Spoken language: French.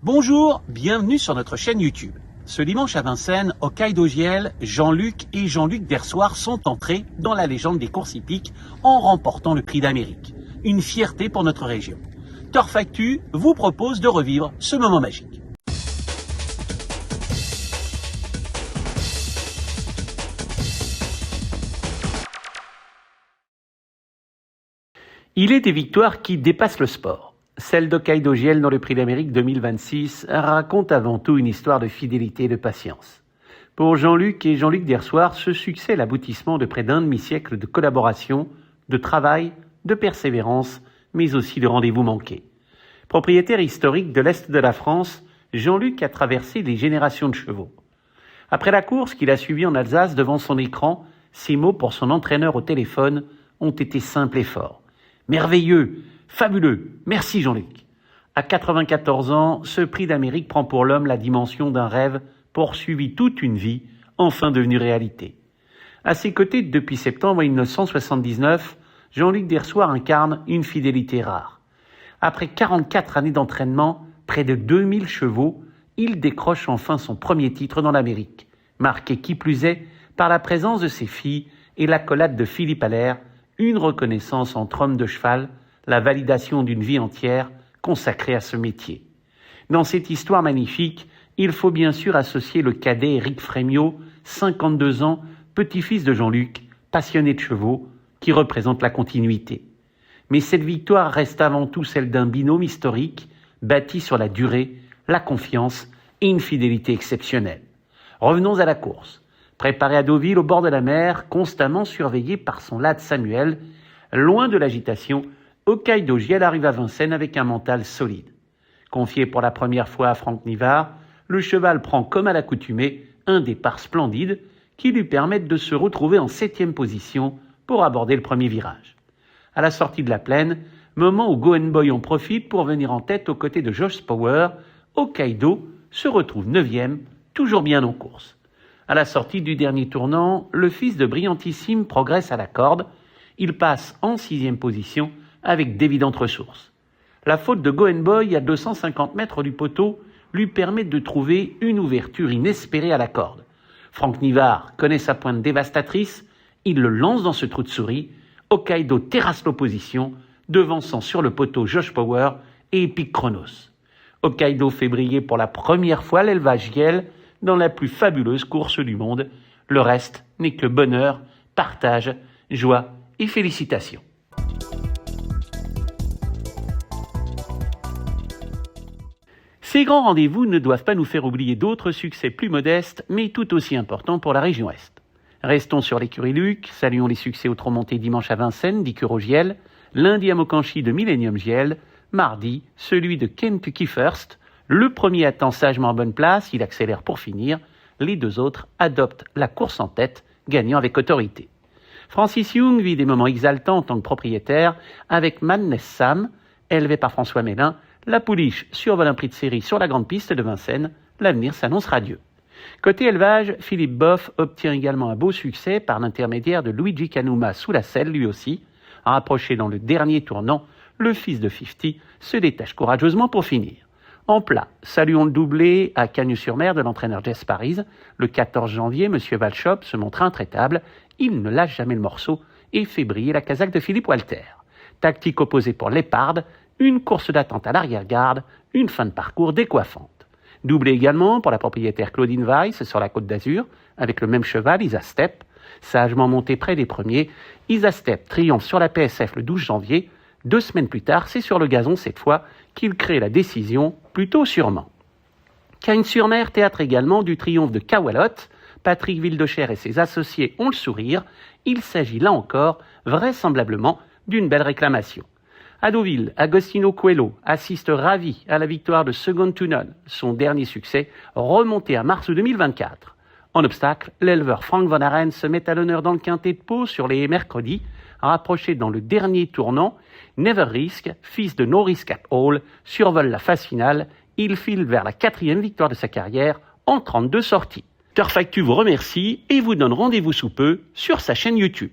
Bonjour, bienvenue sur notre chaîne YouTube. Ce dimanche à Vincennes, Hokkaido JL, Jean-Luc et Jean-Luc Dersoir sont entrés dans la légende des courses hippiques en remportant le prix d'Amérique. Une fierté pour notre région. Turf Actu vous propose de revivre ce moment magique. Il est des victoires qui dépassent le sport. Celle d'Hokkaido JL dans le Prix d'Amérique 2026 raconte avant tout une histoire de fidélité et de patience. Pour Jean-Luc et Jean-Luc Dersoir, ce succès est l'aboutissement de près d'un demi-siècle de collaboration, de travail, de persévérance, mais aussi de rendez-vous manqués. Propriétaire historique de l'Est de la France, Jean-Luc a traversé des générations de chevaux. Après la course qu'il a suivie en Alsace devant son écran, ses mots pour son entraîneur au téléphone ont été simples et forts. Merveilleux, fabuleux, merci Jean-Luc. À 94 ans, ce prix d'Amérique prend pour l'homme la dimension d'un rêve poursuivi toute une vie, enfin devenu réalité. À ses côtés, depuis septembre 1979, Jean-Luc Dersoir incarne une fidélité rare. Après 44 années d'entraînement, près de 2000 chevaux, il décroche enfin son premier titre dans l'Amérique, marqué qui plus est par la présence de ses filles et l'accolade de Philippe Allaire, une reconnaissance entre hommes de cheval, la validation d'une vie entière consacrée à ce métier. Dans cette histoire magnifique, il faut bien sûr associer le cadet Éric Frémiot, 52 ans, petit-fils de Jean-Luc, passionné de chevaux, qui représente la continuité. Mais cette victoire reste avant tout celle d'un binôme historique, bâti sur la durée, la confiance et une fidélité exceptionnelle. Revenons à la course. Préparé à Deauville au bord de la mer, constamment surveillé par son ladd Samuel, loin de l'agitation, Hokkaido JL arrive à Vincennes avec un mental solide. Confié pour la première fois à Franck Nivard, le cheval prend comme à l'accoutumée un départ splendide qui lui permet de se retrouver en 7e position pour aborder le premier virage. À la sortie de la plaine, moment où Go Boy en profite pour venir en tête aux côtés de Josh Power, Hokkaido se retrouve 9e, toujours bien en course. À la sortie du dernier tournant, le fils de Brillantissime progresse à la corde. Il passe en 6e position avec d'évidentes ressources. La faute de Go Boy à 250 mètres du poteau lui permet de trouver une ouverture inespérée à la corde. Franck Nivard connaît sa pointe dévastatrice, il le lance dans ce trou de souris. Hokkaido terrasse l'opposition, devançant sur le poteau Josh Power et Epic Chronos. Hokkaido fait briller pour la première fois l'élevage JL dans la plus fabuleuse course du monde. Le reste n'est que bonheur, partage, joie et félicitations. Ces grands rendez-vous ne doivent pas nous faire oublier d'autres succès plus modestes, mais tout aussi importants pour la région Est. Restons sur l'écurie Luc, saluons les succès au Trot-Monté dimanche à Vincennes d'Ikuro JL, lundi à Mokanchi de Millennium JL, mardi celui de Kentucky First. Le premier attend sagement en bonne place, il accélère pour finir. Les deux autres adoptent la course en tête, gagnant avec autorité. Francis Young vit des moments exaltants en tant que propriétaire avec Madness Sam, élevé par François Mélin. La pouliche survole un prix de série sur la grande piste de Vincennes. L'avenir s'annonce radieux. Côté élevage, Philippe Boff obtient également un beau succès par l'intermédiaire de Luigi Canuma sous la selle, lui aussi. Rapproché dans le dernier tournant, le fils de 50 se détache courageusement pour finir. En plat, saluons le doublé à Cagnes-sur-Mer de l'entraîneur Jess Paris. Le 14 janvier, M. Valchop se montre intraitable. Il ne lâche jamais le morceau et fait briller la casaque de Philippe Walter. Tactique opposée pour Lépard, une course d'attente à l'arrière-garde, une fin de parcours décoiffante. Doublé également pour la propriétaire Claudine Weiss sur la Côte d'Azur, avec le même cheval, Isa Step. Sagement monté près des premiers, Isa Step triomphe sur la PSF le 12 janvier. 2 semaines plus tard, c'est sur le gazon cette fois qu'il crée la décision, plutôt sûrement. Cagnes-sur-Mer, théâtre également du triomphe de Kawalot. Patrick Vildecher et ses associés ont le sourire. Il s'agit là encore, vraisemblablement, d'une belle réclamation. À Deauville, Agostino Coelho assiste ravi à la victoire de Second to None, son dernier succès, remonté à mars 2024. En obstacle, l'éleveur Frank Van Aren se met à l'honneur dans le quintet de Pau sur les mercredis, rapproché dans le dernier tournant. Never Risk, fils de No Risk at All, survole la phase finale. Il file vers la 4e victoire de sa carrière en 32 sorties. Turf Actu vous remercie et vous donne rendez-vous sous peu sur sa chaîne YouTube.